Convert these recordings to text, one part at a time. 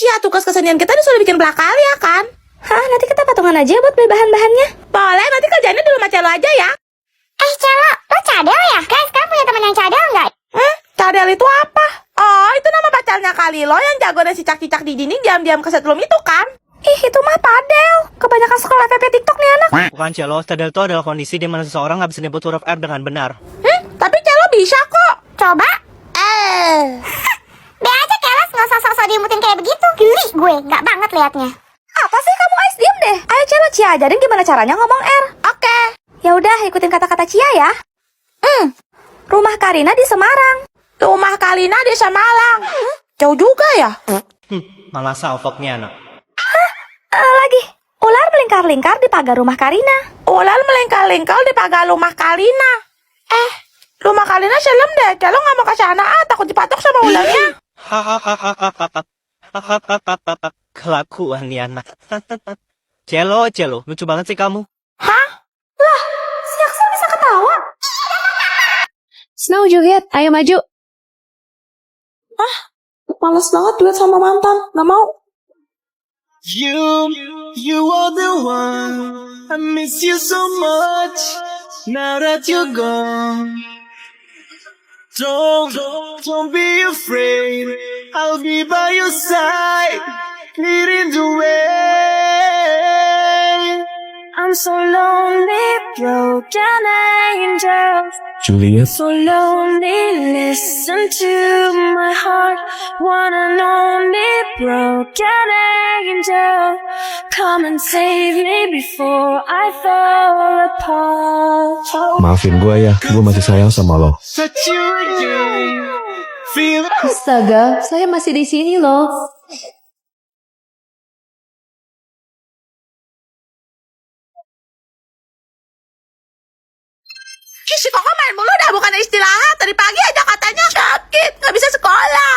Cia, tugas kesenian kita disuruh bikin prakarya kan? Hah, nanti kita patungan aja buat beli bahan-bahannya. Boleh, nanti kerjanya di rumah Celo aja ya. Celo, lo cadel ya? Guys, kamu punya teman yang cadel nggak? Cadel itu apa? Oh, itu nama pacarnya kali lo yang jago dan cicak-cicak di dinding diam-diam ke setlum itu kan? Ih, itu mah padel. Kebanyakan sekolah FP TikTok nih anak. Bukan Celo, cadel itu adalah kondisi di mana seseorang nggak bisa nyebut huruf R dengan benar. Tapi Celo bisa kok. Coba. Be aja kelas, nggak usah sok-sok diimutin kayak begitu. Geli gue, nggak banget liatnya. Apa sih kamu guys, diem deh. Ayo Celo, Cia ajarin gimana caranya ngomong R. Oke. Ya udah, ikutin kata-kata Cia ya. Rumah Karina di Semarang. Rumah Kalina di Semalang. Jauh juga ya? Malah salfok nih anak. Lagi. Ular melingkar-lingkar di pagar rumah Karina. Ular melingkar-lingkar di pagar rumah Kalina. Rumah Kalina serem deh. Celo nggak mau ke sana, takut dipatok sama ularnya. Hahaha. Kelakuan nih anak. Celo, lucu banget sih kamu. Si Axel bisa ketawa. Snow, Juliet, ayo maju. Males banget duet sama mantan. Nggak mau. You are the one. I miss you so much. Now that you're gone. Don't be afraid. I'll be by your side. Leading the way. I'm so lonely, broken angel. Juliet. So lonely, listen to my heart. One and only broken angel. Come and save me before I fall apart. Maafin gue ya, gue masih sayang sama lo. Touch you again. Feel Astaga, saya masih di sini loh. Si Koko main mulu dah, bukan istirahat. Tadi pagi aja katanya sakit, nggak bisa sekolah.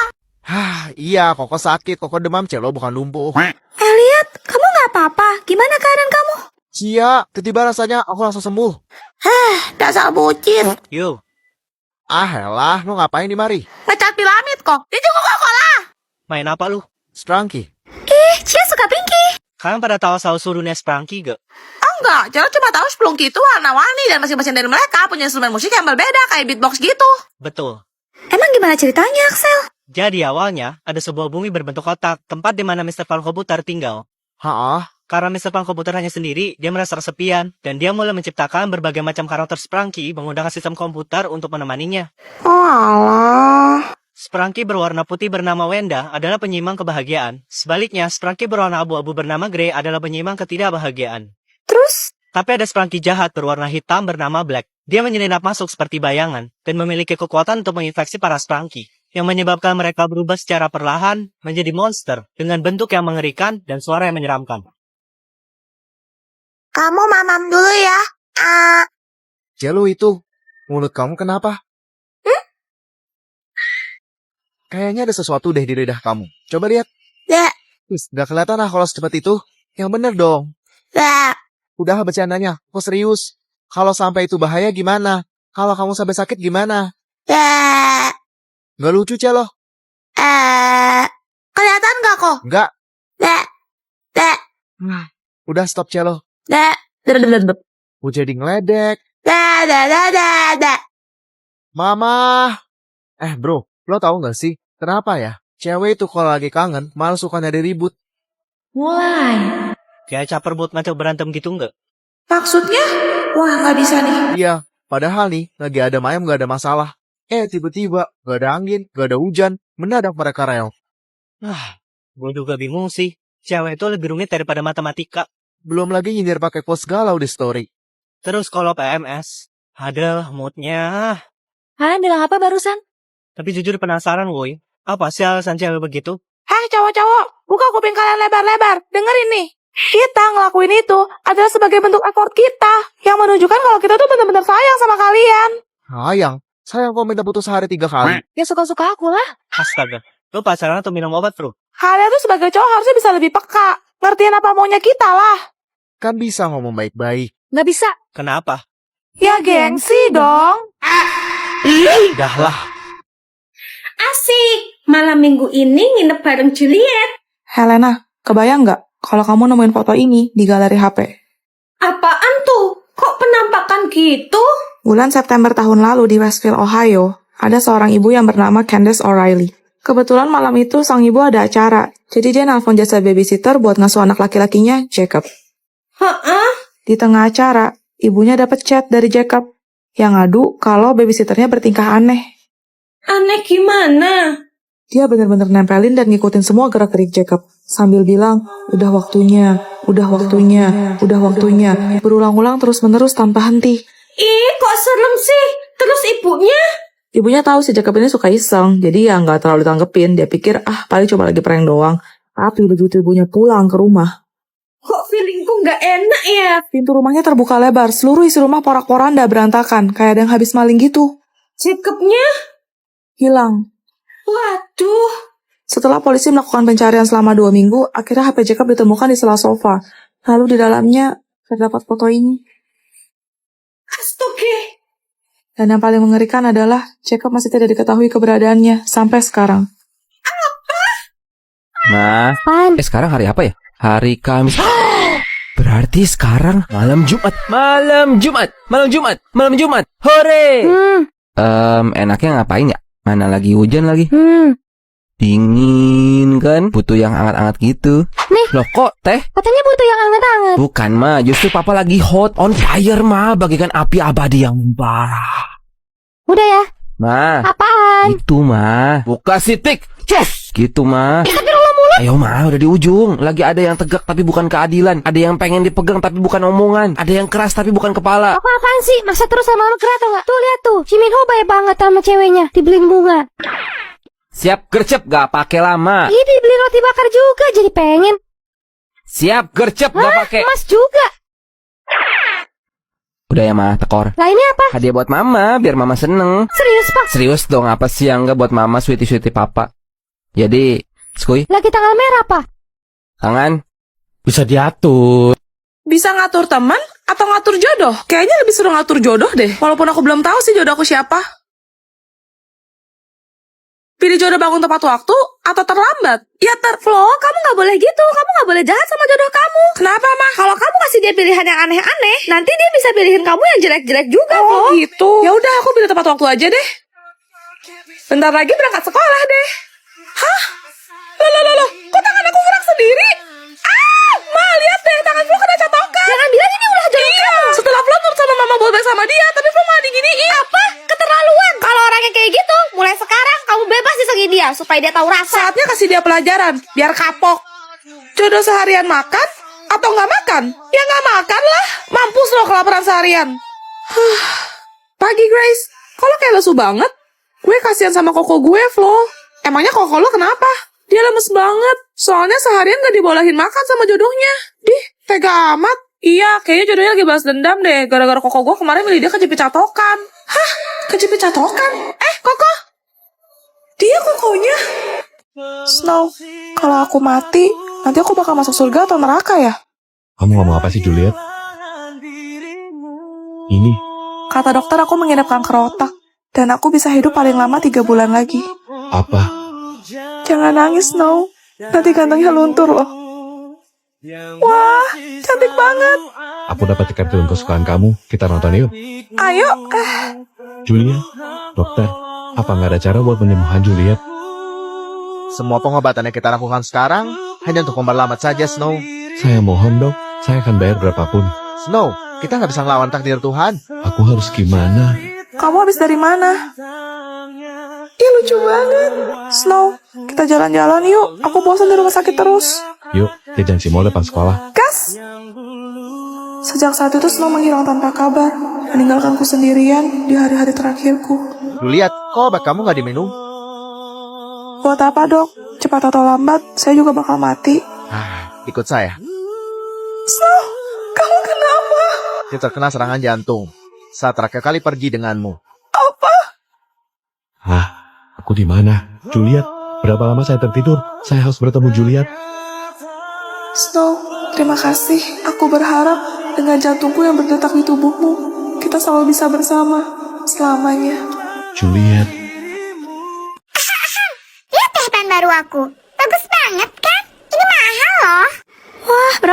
Iya, Koko sakit, Koko demam, Celo bukan lumpuh. Elliot, kamu nggak apa-apa? Gimana keadaan kamu? Cia, tiba-tiba rasanya aku langsung sembuh. Dasar bucin. Yo, Elah, lo ngapain di mari? Ngecat piramid kok. Dia juga Coca-Cola. main apa lu? Strangki. Cia suka Pinky. Kalian pada tahu asal-usulnya Sprangki gak? Enggak, Celo cuma tahu Splunky itu warna-warni dan masing-masing dari mereka punya instrumen musik yang berbeda kayak beatbox gitu. Betul. Emang gimana ceritanya, Axel? Jadi awalnya ada sebuah bumi berbentuk kotak, tempat di mana Mr. Van Komputer tinggal. Karena Mr. Van Komputer hanya sendiri, dia merasa kesepian, dan dia mulai menciptakan berbagai macam karakter Sprangki menggunakan sistem komputer untuk menemaninya. Oh alah. Sprangki berwarna putih bernama Wenda adalah penyeimbang kebahagiaan. Sebaliknya, Sprangki berwarna abu-abu bernama Grey adalah penyeimbang ketidakbahagiaan. Terus? Tapi ada Sprangki jahat berwarna hitam bernama Black. Dia menyelinap masuk seperti bayangan, dan memiliki kekuatan untuk menginfeksi para Sprangki, yang menyebabkan mereka berubah secara perlahan menjadi monster dengan bentuk yang mengerikan dan suara yang menyeramkan. Kamu mamam dulu ya. Celo itu, mulut kamu kenapa? Kayaknya ada sesuatu deh di lidah kamu. Coba lihat. Gak kelihatan lah kalau secepat itu. Yang bener dong. Udah bercandanya, aku serius. Kalau sampai itu bahaya gimana? Kalau kamu sampai sakit gimana? Gak lucu, Celo. Kelihatan gak kok? Enggak. Udah stop, Celo. Aku jadi ngeledek. Mama. Bro, lo tahu gak sih? Kenapa ya? Cewek itu kalau lagi kangen, malah suka nyari ribut. Mulai. Kayak caper buat ngacau berantem gitu nggak? Maksudnya? Wah, nggak bisa nih. Iya, padahal nih, lagi ada ayam gak ada masalah. Tiba-tiba, gak ada angin, gak ada hujan, mendadak mereka reot. Gue juga bingung sih. Cewek itu lebih rumit daripada matematika. Belum lagi nyindir pakai quotes galau di story. Terus kalau PMS, ada moodnya. Kalian bilang apa barusan? Tapi jujur penasaran, woi. Apa sih alasan cewek begitu? Hai cowok-cowok, buka kuping kalian lebar-lebar. Dengerin nih. Kita ngelakuin itu adalah sebagai bentuk effort kita yang menunjukkan kalau kita tuh benar-benar sayang sama kalian. Sayang kok minta putus sehari 3 kali. Ya suka-suka aku lah. Astaga, lu pacaran atau minum obat, bro? Kalian tuh sebagai cowok harusnya bisa lebih peka. Ngertiin apa maunya kita lah. Kan bisa ngomong baik-baik. Nggak bisa. Kenapa? Ya gengsi dong. Dah lah. Asik. Malam minggu ini nginep bareng Juliet. Helena, kebayang nggak kalau kamu nemuin foto ini di galeri HP? Apaan tuh? Kok penampakan gitu? Bulan September tahun lalu di Westville, Ohio, ada seorang ibu yang bernama Candace O'Reilly. Kebetulan malam itu sang ibu ada acara, jadi dia nelpon jasa babysitter buat ngasuh anak laki-lakinya, Jacob. Di tengah acara, ibunya dapat chat dari Jacob yang ngadu kalau babysitternya bertingkah aneh. Aneh gimana? Dia benar-benar nempelin dan ngikutin semua gerak-gerik Jacob, sambil bilang, udah waktunya, udah waktunya, udah waktunya, berulang-ulang terus-menerus tanpa henti. Ih, kok serem sih? Terus ibunya? Ibunya tahu si Jacob ini suka iseng, jadi ya nggak terlalu tanggepin. Dia pikir, paling cuma lagi prank doang. Tapi begitu ibunya pulang ke rumah, Kok feelingku nggak enak ya? pintu rumahnya terbuka lebar, seluruh isi rumah porak-poranda berantakan, kayak ada yang habis maling gitu. Jacobnya? Hilang. Waduh. Setelah polisi melakukan pencarian selama 2 minggu, akhirnya HP Jacob ditemukan di sela sofa. Lalu di dalamnya terdapat foto ini. Astaga. Dan yang paling mengerikan adalah Jacob masih tidak diketahui keberadaannya sampai sekarang. Ma, Pan. sekarang hari apa ya? Hari Kamis. Berarti sekarang malam Jumat. Malam Jumat. Malam Jumat. Malam Jumat. Hore. Enaknya ngapain ya? Mana lagi hujan lagi? Dingin kan? Butuh yang anget-anget gitu. Nih. Loh kok teh? Katanya butuh yang anget-anget. Bukan ma, justru papa lagi hot on fire ma, bagaikan api abadi yang membara. Udah ya. Ma, Apaan? itu ma. Buka sitik. Cus. Gitu ma. Ayo ma, udah di ujung. Lagi ada yang tegak tapi bukan keadilan. Ada yang pengen dipegang tapi bukan omongan. Ada yang keras tapi bukan kepala. Apaan sih? Masa terus sama gerak atau nggak? Tuh lihat tuh, si Minho baik banget sama ceweknya. Dibeliin bunga. Siap gercep gak pakai lama. Ih, dibeli roti bakar juga, jadi pengen. Siap gercep gak pakai. Mas juga. Udah ya ma, tekor. Lah ini apa? Hadiah buat mama, biar mama seneng. Serius pak? Serius dong, apa sih yang enggak buat mama sweetie-sweetie papa. Jadi, skuy, Lagi tanggal merah pak? tangan. Bisa diatur. Bisa ngatur teman atau ngatur jodoh? Kayaknya lebih seru ngatur jodoh deh. Walaupun aku belum tahu sih jodoh aku siapa. Pilih jodoh bangun tepat waktu atau terlambat? Ya Flo, kamu nggak boleh gitu. Kamu nggak boleh jahat sama jodoh kamu. Kenapa, Ma? Kalau kamu kasih dia pilihan yang aneh-aneh, nanti dia bisa pilihin kamu yang jelek-jelek juga, Flo. Gitu. Ya udah, aku pilih tepat waktu aja deh. Bentar lagi berangkat sekolah deh. Hah? Loh, kok tangan aku gerak sendiri? Ma, lihat deh, tangan Flo kena catokan. Jangan bilang ini ulah jodoh kamu. Setelah Flo nurut sama mama buat baik sama dia, tapi Flo malah diginiin. Apa? Keterlaluan. Kalau orangnya kayak gitu, mulai sekarang kamu bebas disegin dia, supaya dia tahu rasa. Saatnya kasih dia pelajaran, biar kapok. Jodoh seharian makan atau nggak makan? Ya nggak makan lah. Mampus lo kelaparan seharian. Pagi Grace, kok lo kayak lesu banget? Gue kasihan sama koko gue, Flo. Emangnya koko lo kenapa? Dia lemes banget. Soalnya seharian gak dibolehin makan sama jodohnya. Dih, tega amat. Iya, kayaknya jodohnya lagi balas dendam deh. Gara-gara koko gue kemarin milih dia kejepit catokan. Hah? Kejepit catokan? Koko? Dia kokonya? Snow, kalau aku mati, nanti aku bakal masuk surga atau neraka ya? Kamu ngomong apa sih, Juliet? Ini. Kata dokter aku mengidap kanker otak. Dan aku bisa hidup paling lama 3 bulan lagi. Apa? Jangan nangis, Snow. Nanti gantengnya luntur loh. Wah, cantik banget. Aku dapat tiket film kesukaan kamu. Kita nonton yuk. Ayo. Juliet, dokter, apa nggak ada cara buat penyembuhan Juliet? Semua pengobatan yang kita lakukan sekarang hanya untuk memperlambat saja, Snow. Saya mohon dok, saya akan bayar berapapun. Snow, kita nggak bisa ngelawan takdir Tuhan. Aku harus gimana? Kamu habis dari mana? Ih, lucu banget. Snow, kita jalan-jalan yuk. Aku bosan di rumah sakit terus. Yuk, jajan si mall depan sekolah. Gas! Sejak saat itu Snow menghilang tanpa kabar, meninggalkanku sendirian di hari-hari terakhirku. Lu lihat, kok obat kamu nggak diminum? Buat apa dok? Cepat atau lambat, saya juga bakal mati. Ikut saya. Snow, kamu kenapa? Dia terkena serangan jantung saat terakhir kali pergi denganmu. Apa? Hah? Aku di mana? Juliet, berapa lama saya tertidur? Saya harus bertemu Juliet. Snow, terima kasih. Aku berharap dengan jantungku yang berdetak di tubuhmu, kita selalu bisa bersama selamanya. Juliet. Lihat teh pan baru aku. Bagus banget kan? Ini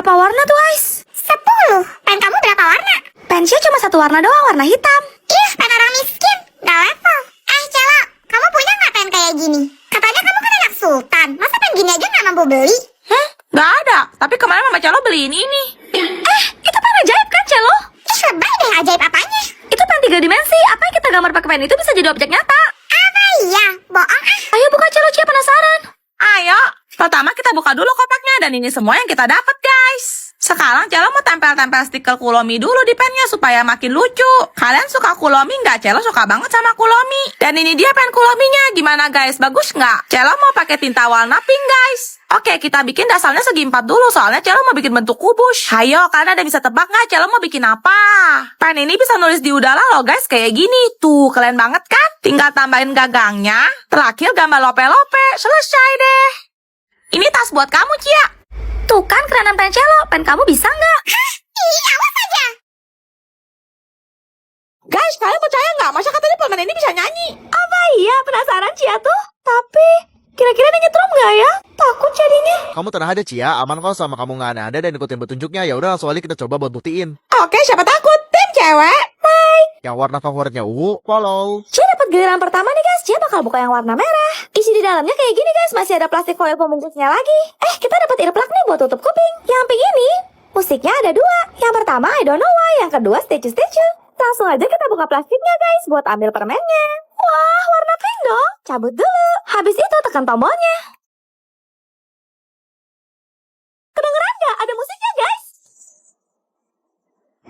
Berapa warna tuh, Ais? 10. Pen kamu berapa warna? Pensnya cuma satu warna doang, warna hitam. Ih, pen orang miskin. Gak level. Celo, kamu punya nggak pen kayak gini? Katanya kamu kan anak sultan. Masa pen gini aja nggak mampu beli? Hah? Gak ada. Tapi kemarin Mama Celo beliin ini. Itu pen ajaib kan, Celo? Ih, lebay deh, ajaib apanya? Itu pen 3 dimensi. Apa yang kita gambar pakai pen itu bisa jadi objek nyata. Apa iya? Bohong ah. Ayo buka, Celo, Cia penasaran. Ayo, pertama kita buka dulu kotaknya dan ini semua yang kita dapat, guys. Sekarang Celo mau tempel-tempel stiker Kulomi dulu di pennya supaya makin lucu. Kalian suka Kulomi nggak? Celo suka banget sama Kulomi. Dan ini dia pen Kulominya. Gimana guys? Bagus nggak? Celo mau pakai tinta warna pink, guys. Oke, kita bikin dasarnya segi 4 dulu. Soalnya Celo mau bikin bentuk kubus. Hayo, kalian ada bisa tebak nggak? Celo mau bikin apa? Pen ini bisa nulis di udara loh, guys. Kayak gini. Tuh, keren banget kan? Tinggal tambahin gagangnya. Terakhir gambar lope-lope. Selesai deh. Ini tas buat kamu, Cia. Tuh kan kerenan pen Celo. Pen kamu bisa nggak? Ih, awas aja. Guys, kalian percaya nggak? Masa katanya permen ini bisa nyanyi? Apa iya? Penasaran, Cia tuh. Tapi, kira-kira dia nyetrum nggak ya? Takut jadinya. Kamu tenang aja, Cia. Aman kok sama kamu nggak ada dan ikutin petunjuknya. Ya udah, langsung aja kita coba buat buktiin. Oke, siapa takut? Tim cewek. Yang warna favoritnya ungu, follow. Cia dapat giliran pertama nih, guys. Cia bakal buka yang warna merah. Isi di dalamnya kayak gini, guys. Masih ada plastik foil pembungkusnya lagi. Kita dapat earplug nih buat tutup kuping. Yang pink ini, musiknya ada 2. Yang pertama, I don't know why. Yang kedua, statue. Langsung aja kita buka plastiknya, guys, buat ambil permennya. Wah, warna pink dong. Cabut dulu. Habis itu tekan tombolnya. Kedengeran nggak? Ada musiknya, guys.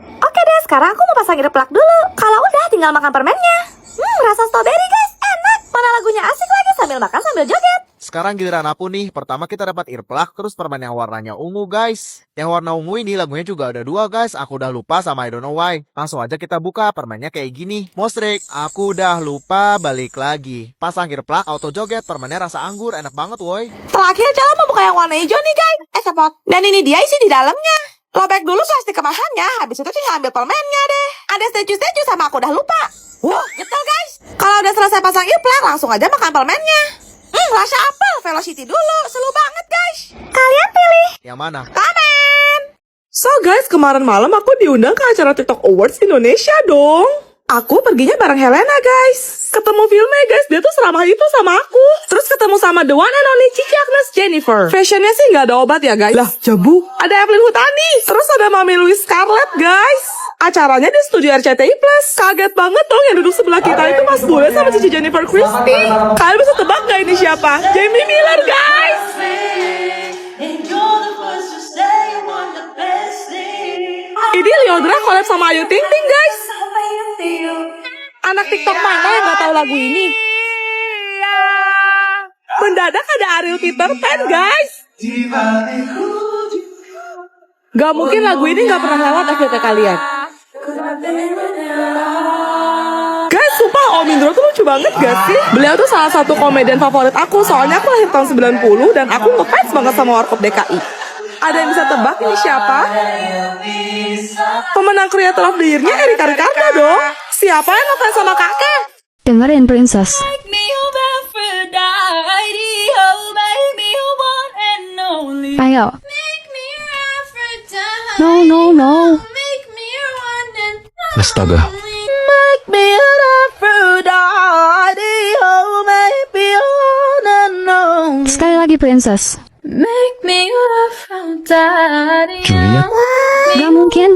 Oke deh, sekarang aku mau pasang earplug dulu. Kalau udah, tinggal makan permennya. Rasa strawberry, guys. Enak. Mana lagunya asik lagi sambil makan sambil joget. Sekarang giliran aku nih. Pertama kita dapat earplug, terus permen yang warnanya ungu, guys. Yang warna ungu ini lagunya juga ada 2, guys. Aku udah lupa sama I don't know why. Langsung aja kita buka, permennya kayak gini. Mostrik, aku udah lupa, balik lagi. Pasang earplug, auto joget, permennya rasa anggur, enak banget woi. Terakhir Celo mau buka yang warna hijau nih, guys. Sepot. Dan ini dia isi di dalamnya. Lobek dulu plastik kemasannya, habis itu tinggal ambil permennya deh. Ada statue sama aku udah lupa. Wow, getol guys. Kalau udah selesai pasang earplug, langsung aja makan permennya. Rasa apel, Velocity dulu, seru banget guys. Kalian pilih Yang mana? komen. So guys, kemarin malam aku diundang ke acara TikTok Awards Indonesia dong. Aku perginya bareng Helena guys. Ketemu filmnya guys, dia tuh seramah itu sama aku. Terus ketemu sama the one and only Cici Agnes Jennifer. Fashionnya sih nggak ada obat ya guys. Lah, jambu. Ada Evelyn Hutani. Terus ada Mami Louise Scarlett guys. Acaranya di studio RCTI Plus. Kaget banget dong yang duduk sebelah kita itu Mas Bule sama Cici Jennifer Christie. Kalian bisa tebak gak ini siapa? Jamie Miller guys. Ini Lyodra collab sama Ayu Ting Ting guys. Anak TikTok mana yang gak tahu lagu ini? Mendadak ada Ariel Peter Pan guys. Gak mungkin lagu ini gak pernah lewat FYP kalian. Guys, sumpah Om Indro tuh lucu banget gak sih? Beliau tuh salah satu komedian favorit aku. Soalnya aku lahir tahun 90 dan aku ngefans banget sama Warkop DKI. Ada yang bisa tebak ini siapa? Pemenang Creator of the Year-nya Erika Ricardo dong. Siapa yang ngefans sama kakek? Dengerin Princess. Ayo. No. Astaga. Sekali lagi Princess. Julia? Gak mungkin.